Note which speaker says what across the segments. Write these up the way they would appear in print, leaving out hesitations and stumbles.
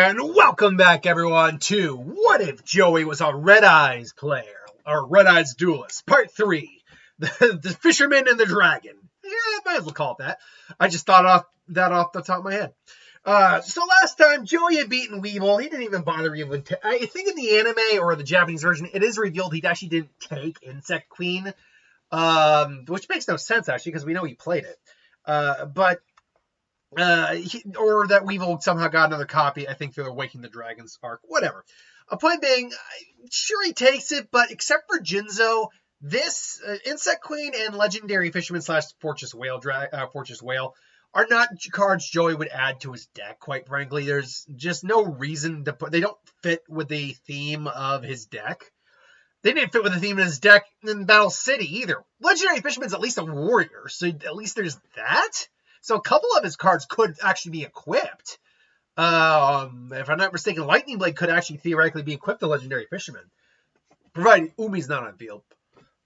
Speaker 1: And welcome back, everyone, to What If Joey Was a Red Eyes Player, or Red Eyes Duelist, Part 3, the Fisherman and the Dragon. Yeah, I might as well call it that. I just thought off the top of my head. So last time, Joey had beaten Weevil. He didn't even bother even. I think in the anime or the Japanese version, it is revealed he actually didn't take Insect Queen, which makes no sense, actually, because we know he played it. Or that Weevil somehow got another copy, I think, through the Waking the Dragons arc. Whatever. A point being, sure he takes it, but except for Jinzo, this Insect Queen and Legendary Fisherman / Fortress Whale are not cards Joey would add to his deck, quite frankly. There's just no reason to put... They don't fit with the theme of his deck. They didn't fit with the theme of his deck in Battle City, either. Legendary Fisherman's at least a warrior, so at least there's that. So a couple of his cards could actually be equipped. If I'm not mistaken, Lightning Blade could actually theoretically be equipped to Legendary Fisherman, provided Umi's not on field.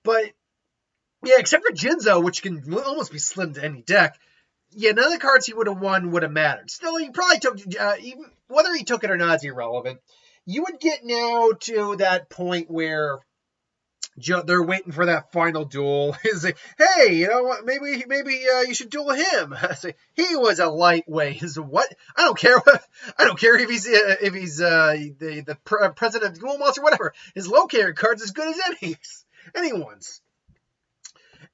Speaker 1: But, yeah, except for Jinzo, which can almost be slid to any deck, yeah, none of the cards he would have won would have mattered. Still, he probably took, even whether he took it or not is irrelevant. You would get now to that point where they're waiting for that final duel. Is like, hey, you know what? Maybe you should duel him. I say he was a lightweight. Is what? I don't care. I don't care if he's the president of Duel Monster, whatever. His locator card's as good as anyone's.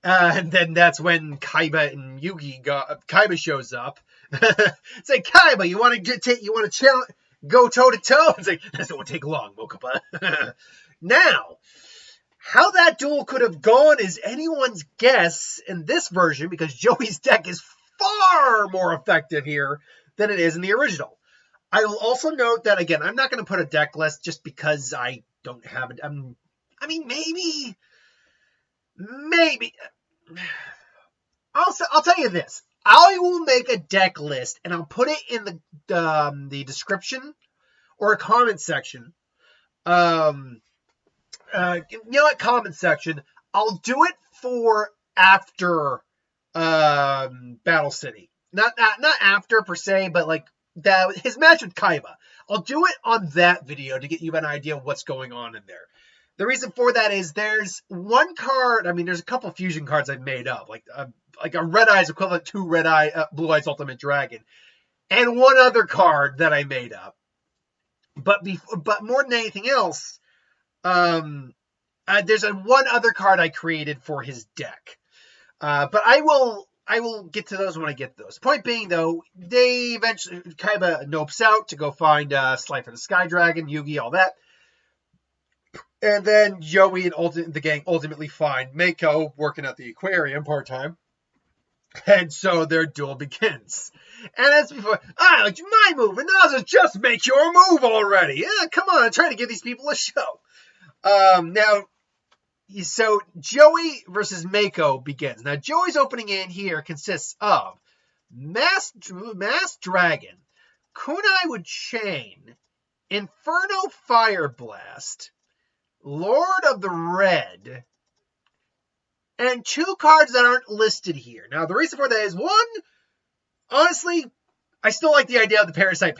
Speaker 1: And then that's when Kaiba and Yugi Kaiba shows up. It's like, Kaiba, you want to challenge, go toe to toe? It's like, that won't take long, Mokuba. Now, how that duel could have gone is anyone's guess in this version, because Joey's deck is far more effective here than it is in the original. I will also note that, again, I'm not going to put a deck list just because I don't have it. I mean, maybe. I'll tell you this. I will make a deck list, and I'll put it in the description or a comment section. Comment section. I'll do it for after Battle City. Not after per se, but like his match with Kaiba. I'll do it on that video to get you an idea of what's going on in there. The reason for that is there's one card. I mean, there's a couple fusion cards I've made up, like a Red Eyes equivalent to Blue Eyes Ultimate Dragon, and one other card that I made up. But more than anything else, there's one other card I created for his deck. But I will get to those when I get those. Point being, though, they eventually Kaiba nopes out to go find Slifer the Sky Dragon, Yugi, all that. And then Joey and the gang ultimately find Mako working at the aquarium part-time. And so their duel begins. And as before, it's my move, and now just make your move already. Yeah, come on, I'm trying to give these people a show. So Joey versus Mako begins. Now, Joey's opening in here consists of Mass Dragon, Kunai with Chain, Inferno Fire Blast, Lord of the Red, and two cards that aren't listed here. Now, the reason for that is, one, honestly, I still like the idea of the Parasite,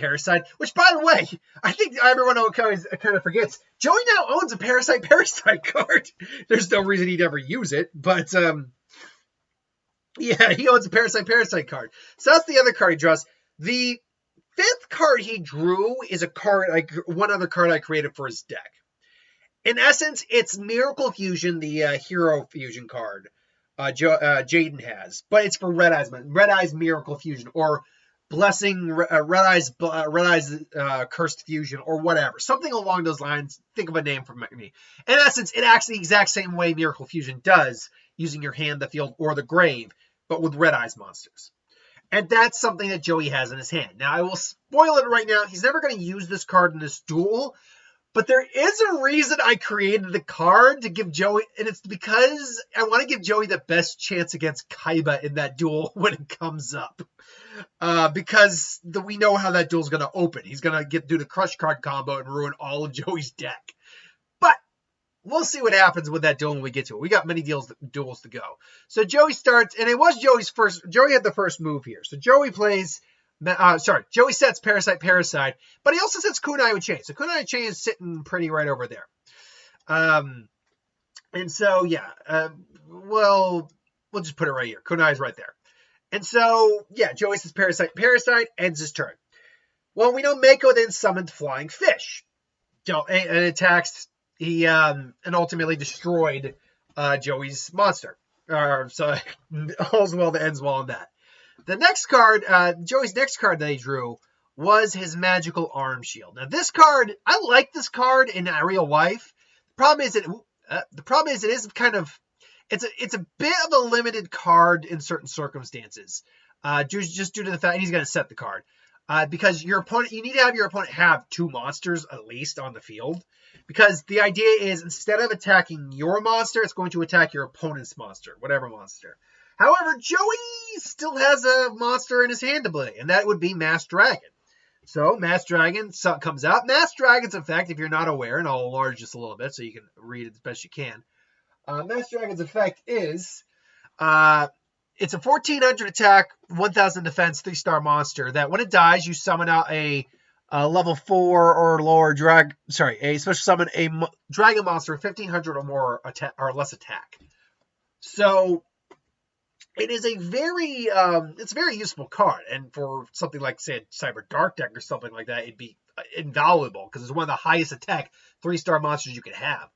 Speaker 1: which, by the way, I think everyone kind of forgets. Joey now owns a Parasite card. There's no reason he'd ever use it, but, yeah, he owns a Parasite card. So that's the other card he draws. The fifth card he drew is one other card I created for his deck. In essence, it's Miracle Fusion, the Hero Fusion card Jaden has, but it's for Red Eyes Miracle Fusion, or Blessing Red Eyes Cursed Fusion, or whatever, something along those lines. Think of a name for me. In essence, it acts the exact same way Miracle Fusion does, using your hand, the field, or the grave, but with Red Eyes monsters. And that's something that Joey has in his hand. Now, I will spoil it right now. He's never going to use this card in this duel. But there is a reason I created the card to give Joey, and it's because I want to give Joey the best chance against Kaiba in that duel when it comes up. Because we know how that duel's going to open. He's going to do the crush card combo and ruin all of Joey's deck. But we'll see what happens with that duel when we get to it. We got many duels to go. So Joey starts, and it was Joey had the first move here. So Joey plays Joey sets Parasite, but he also sets Kunai with Chain. So Kunai with Chain is sitting pretty right over there. And so, yeah, we'll just put it right here. Kunai's right there. And so, yeah, Joey says Parasite, ends his turn. Well, we know Mako then summoned Flying Fish. And attacks, and ultimately destroyed Joey's monster. So, all's well that ends well on that. The next card, Joey's next card that he drew was his Magical Arm Shield. Now, this card, I like this card in real life. The problem is it is kind of, it's a bit of a limited card in certain circumstances. Just due to the fact he's going to set the card. Because your opponent, you need to have your opponent have 2 monsters at least on the field. Because the idea is instead of attacking your monster, it's going to attack your opponent's monster, whatever monster. However, Joey still has a monster in his hand to play, and that would be Masked Dragon. So, Masked Dragon comes out. Masked Dragon's effect, if you're not aware, and I'll enlarge just a little bit so you can read it as best you can. Masked Dragon's effect is, it's a 1400 attack, 1000 defense, 3-star monster that when it dies, you summon out a level 4 or lower a special summon a dragon monster with 1500 or more attack or less attack. So, it is a very useful card, and for something like, say, a Cyber Dark deck or something like that, it'd be invaluable, because it's one of the highest attack 3-star monsters you could have.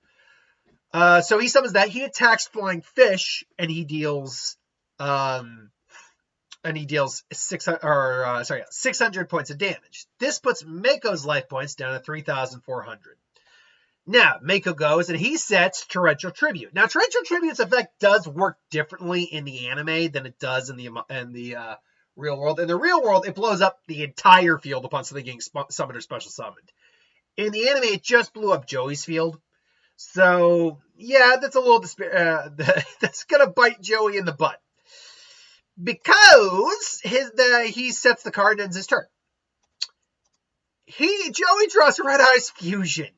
Speaker 1: So he summons that, he attacks Flying Fish, and he deals 600 points of damage. This puts Mako's life points down to 3,400. Now, Mako goes and he sets Torrential Tribute. Now, Torrential Tribute's effect does work differently in the anime than it does in the real world. In the real world, it blows up the entire field upon something getting summoned or special summoned. In the anime, it just blew up Joey's field. So, yeah, that's a little that's going to bite Joey in the butt. Because he sets the card and ends his turn. Joey draws Red Eyes Fusion.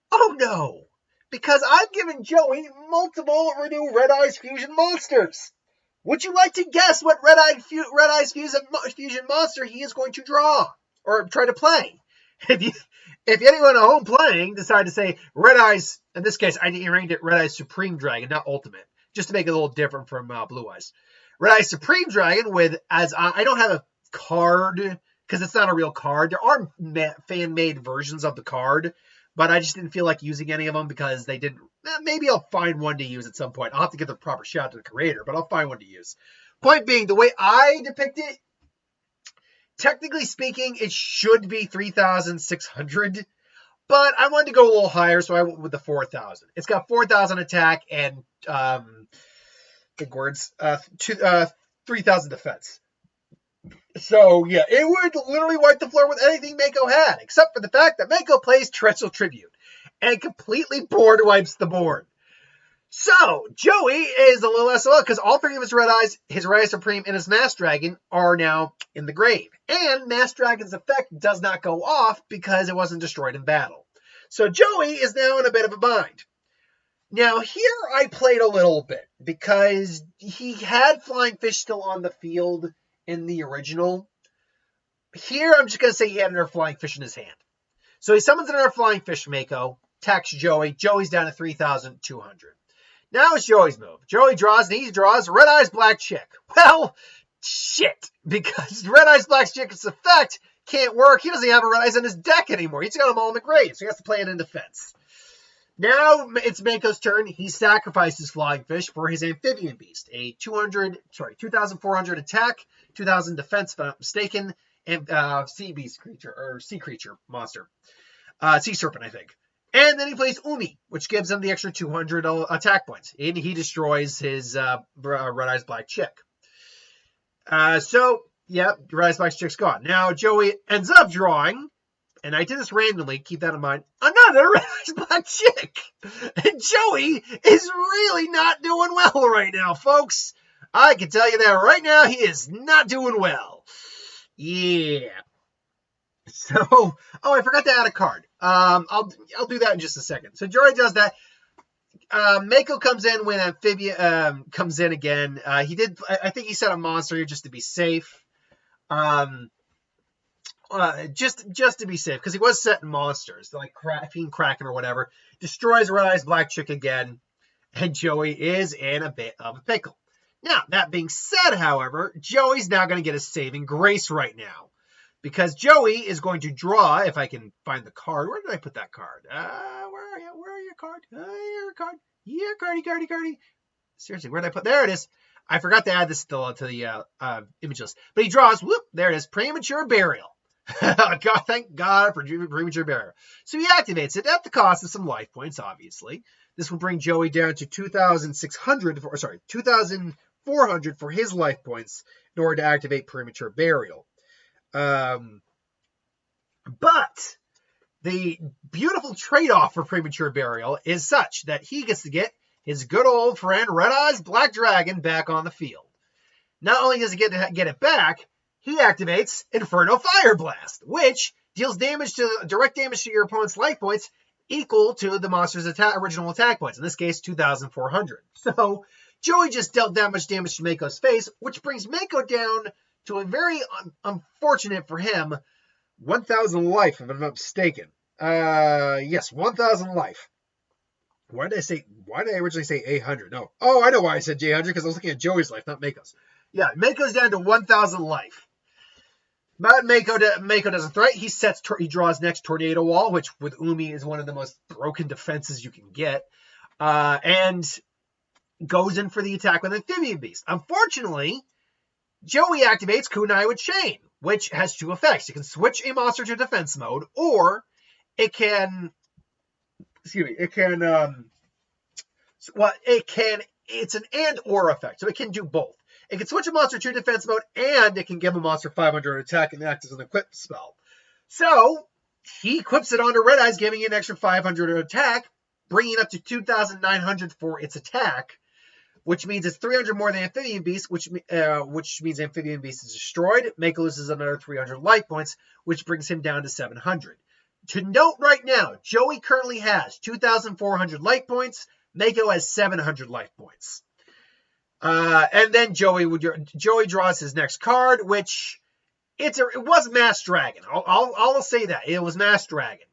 Speaker 1: Oh no, because I've given Joey multiple new Red Eyes Fusion monsters. Would you like to guess what Red Eyes Fusion monster he is going to draw or try to play? If anyone at home playing decide to say Red Eyes, in this case I named it Red Eyes Supreme Dragon, not Ultimate, just to make it a little different from Blue Eyes. Red Eyes Supreme Dragon I don't have a card because it's not a real card. There are fan-made versions of the card. But I just didn't feel like using any of them because they didn't. Maybe I'll find one to use at some point. I'll have to give the proper shout to the creator, but I'll find one to use. Point being, the way I depict it, technically speaking, it should be 3,600. But I wanted to go a little higher, so I went with the 4,000. It's got 4,000 attack and, big words, 3,000 defense. So, yeah, it would literally wipe the floor with anything Mako had, except for the fact that Mako plays Torrential Tribute and completely board wipes the board. So, Joey is a little SOL because all 3 of his Red Eyes Supreme, and his Masked Dragon are now in the grave. And Masked Dragon's effect does not go off because it wasn't destroyed in battle. So, Joey is now in a bit of a bind. Now, here I played a little bit because he had Flying Fish still on the field in the original. Here, I'm just going to say he had another Flying Fish in his hand. So he summons another Flying Fish Mako, attacks Joey. Joey's down to 3,200. Now it's Joey's move. Joey draws, and he draws Red Eyes Black Chick. Well, shit. Because Red Eyes Black Chick's effect can't work. He doesn't have a Red Eyes in his deck anymore. He's got them all in the grave, so he has to play it in defense. Now it's Mako's turn. He sacrifices Flying Fish for his Amphibian Beast, a 2,400 attack, 2,000 defense, if I'm not mistaken, and sea beast creature, or sea creature monster. Sea serpent, I think. And then he plays Umi, which gives him the extra 200 attack points. And he destroys his Red Eyes Black Chick. So, yeah, Red Eyes Black Chick's gone. Now, Joey ends up drawing, and I did this randomly, keep that in mind, another Red Eyes Black Chick. And Joey is really not doing well right now, folks. I can tell you that right now, he is not doing well. Yeah. So, I forgot to add a card. I'll do that in just a second. So Joey does that. Mako comes in when Amphibian comes in again. I think he set a monster here just to be safe. Just to be safe, because he was setting monsters, like Fiend Kraken or whatever, destroys Red Eyes Black Chick again, and Joey is in a bit of a pickle. Now, that being said, however, Joey's now going to get a saving grace right now, because Joey is going to draw, if I can find the card. Where did I put that card? Where are you? Where are your card? Your card. Yeah, cardy. Seriously, where did I put? There it is. I forgot to add this to the image list. But he draws, whoop, there it is, Premature Burial. God, thank God for Premature Burial. So he activates it at the cost of some life points, obviously. This will bring Joey down to 2,400 for his life points in order to activate Premature Burial. But the beautiful trade-off for Premature Burial is such that he gets to get his good old friend Red Eyes Black Dragon back on the field. Not only does he get to get it back, he activates Inferno Fire Blast, which deals direct damage to your opponent's life points equal to the monster's original attack points, in this case 2,400. So Joey just dealt that much damage to Mako's face, which brings Mako down to a very unfortunate for him 1,000 life, if I'm not mistaken. Yes, 1,000 life. Why did I originally say 800? No. Oh, I know why I said 800, because I was looking at Joey's life, not Mako's. Yeah, Mako's down to 1,000 life. But Mako doesn't threat. He draws next Tornado Wall, which with Umi is one of the most broken defenses you can get. And goes in for the attack with Amphibian Beast. Unfortunately, Joey activates Kunai with Chain, which has two effects. It can switch a monster to defense mode, or it can... it's an and/or effect, so it can do both. It can switch a monster to defense mode, and it can give a monster 500 attack and act as an equip spell. So, he equips it onto Red Eyes, giving it an extra 500 attack, bringing it up to 2,900 for its attack, which means it's 300 more than Amphibian Beast, which means Amphibian Beast is destroyed. Mako loses another 300 life points, which brings him down to 700. To note right now, Joey currently has 2,400 life points. Mako has 700 life points. And then Joey draws his next card, which it was Mass Dragon. I'll say that. It was Mass Dragon.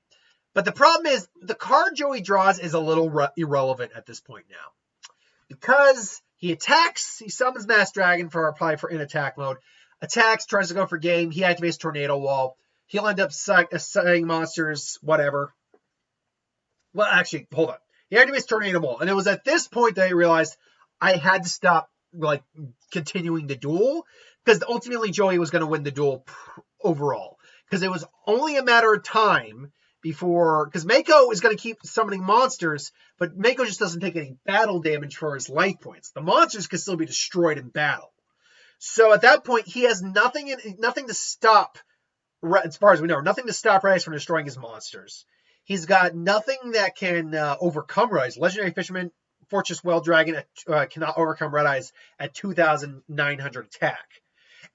Speaker 1: But the problem is, the card Joey draws is a little irrelevant at this point now. Because he attacks, he summons Mass Dragon probably for in attack mode. Attacks, tries to go for game. He activates Tornado Wall. He'll end up assigning monsters, whatever. Well, actually, hold on. He activates Tornado Wall. And it was at this point that I realized I had to stop continuing the duel, because ultimately Joey was going to win the duel overall. Because it was only a matter of time before, because Mako is going to keep summoning monsters, but Mako just doesn't take any battle damage for his life points. The monsters can still be destroyed in battle. So at that point, he has nothing to stop, as far as we know, nothing to stop Red Eyes from destroying his monsters. He's got nothing that can overcome Red Eyes. Legendary Fisherman, Fortress Well Dragon cannot overcome Red Eyes at 2,900 attack.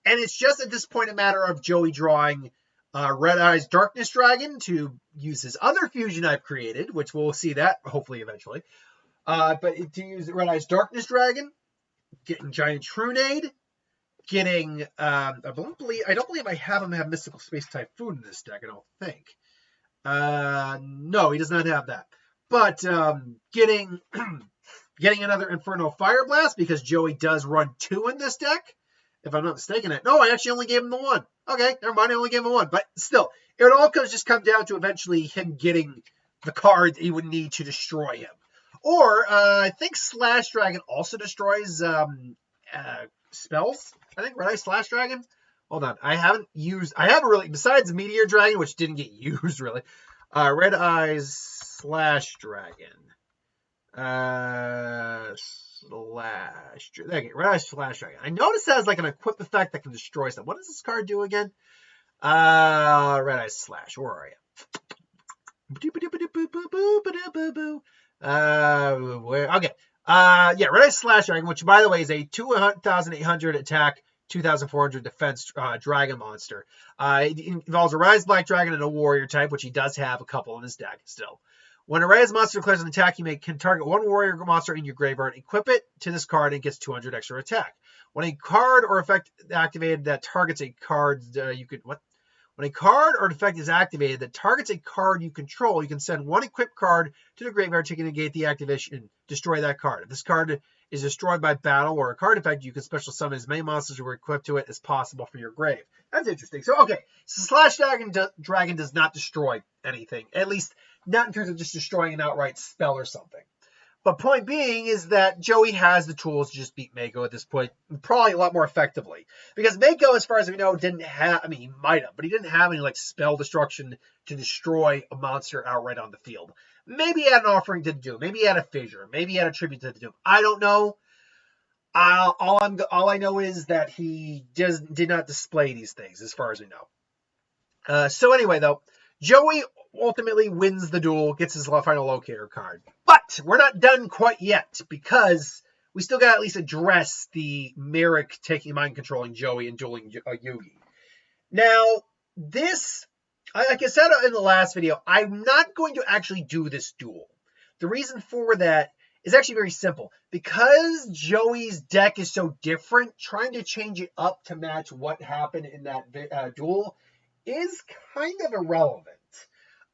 Speaker 1: And it's just at this point a matter of Joey drawing Red Eyes Darkness Dragon to use his other fusion I've created, which we'll see that hopefully eventually. But to use Red Eyes Darkness Dragon, getting Giant Trunade, getting I don't believe I have him have Mystical Space Typhoon in this deck. I don't think. No, he does not have that. But getting another Inferno Fire Blast, because Joey does run 2 in this deck, if I'm not mistaken. No, I actually only gave him the 1. Okay, never mind, I only gave him 1. But still, it would all just come down to eventually him getting the card that he would need to destroy him. Or, I think Slash Dragon also destroys spells. I think Red Eye Slash Dragon. Hold on, I haven't really, besides Meteor Dragon, which didn't get used really, Red Eyes Slash Dragon. Red Eyes Slash Dragon. I noticed it has like an equip effect that can destroy stuff. What does this card do again? Red Eyes Slash. Where are you? Okay. Yeah, Red Eyes Slash Dragon, which by the way is a 2,800 attack, 2,400 defense dragon monster. It involves a Red Eyes Black Dragon and a warrior type, which he does have a couple in his deck still. When a Red Eyes monster declares an attack, can target one warrior monster in your graveyard, equip it to this card, and it gets 200 extra attack. When a card or effect activated that targets a card, When a card or effect is activated that targets a card you control, you can send one equipped card to the graveyard to negate the activation, destroy that card. If this card is destroyed by battle or a card effect, you can special summon as many monsters who are equipped to it as possible from your grave. That's interesting. So, okay, so Slash Dragon does not destroy anything, at least not in terms of just destroying an outright spell or something. But point being is that Joey has the tools to just beat Mako at this point, probably a lot more effectively. Because Mako, as far as we know, didn't have, I mean, he might have, but he didn't have any like spell destruction to destroy a monster outright on the field. Maybe he had an offering to the Doom. Maybe he had a fissure. Maybe he had a tribute to the Doom. I don't know. All I know is that he did not display these things, as far as we know. So anyway, though, Joey ultimately wins the duel, gets his final locator card. But we're not done quite yet, because we still got to at least address the Merrick taking mind controlling Joey and dueling Yugi. Now, this, like I said in the last video, I'm not going to actually do this duel. The reason for that is actually very simple. Because Joey's deck is so different, trying to change it up to match what happened in that duel is kind of irrelevant.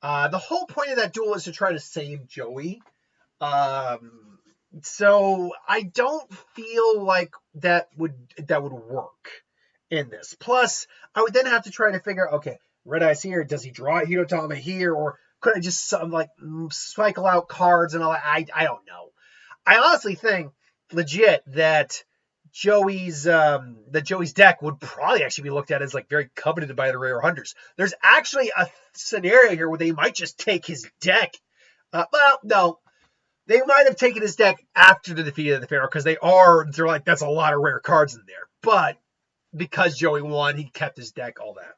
Speaker 1: The whole point of that duel is to try to save Joey. So I don't feel like that would work in this. Plus, I would then have to try to figure, okay, Red Eye's here. Does he draw a Hirotama here? Or could I just cycle out cards and all that? I don't know. I honestly think legit that Joey's deck would probably actually be looked at as like very coveted by the rare hunters. There's actually a scenario here where they might just take his deck. Well, no, they might have taken his deck after the defeat of the Pharaoh because they're like, that's a lot of rare cards in there. But because Joey won, he kept his deck, all that.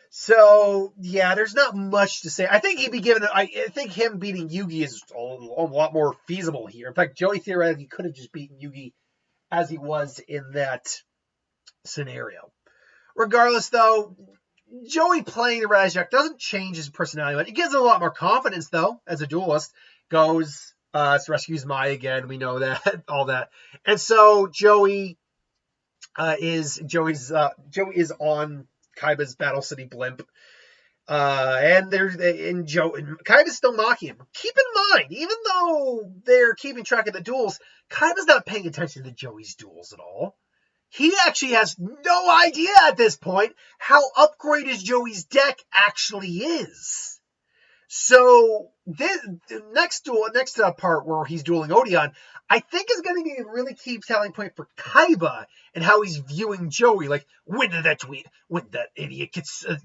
Speaker 1: So yeah, there's not much to say. I think he'd be given. I think him beating Yugi is a lot more feasible here. In fact, Joey theoretically could have just beaten Yugi as he was in that scenario. Regardless, though, Joey playing the Red deck doesn't change his personality much. It gives him a lot more confidence, though, as a duelist. Goes, rescues Mai again. We know that, all that. And so Joey is on Kaiba's Battle City blimp. And Kaiba's still mocking him. Keep in mind, even though they're keeping track of the duels, Kaiba's not paying attention to Joey's duels at all. He actually has no idea at this point how upgraded Joey's deck actually is. So this next part where he's dueling Odeon, I think is going to be a really key telling point for Kaiba and how he's viewing Joey. Like, when did that idiot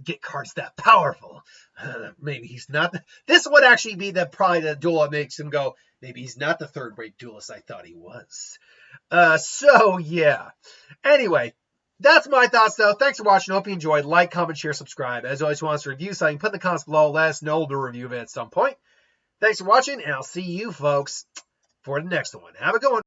Speaker 1: get cards that powerful? Maybe he's not. This would actually be probably the duel that makes him go, maybe he's not the third-rate duelist I thought he was. So yeah. Anyway, that's my thoughts, though. Thanks for watching. Hope you enjoyed. Like, comment, share, subscribe. As always, want us to review something, put in the comments below. Let us know to review it at some point. Thanks for watching, and I'll see you folks for the next one. Have a good one.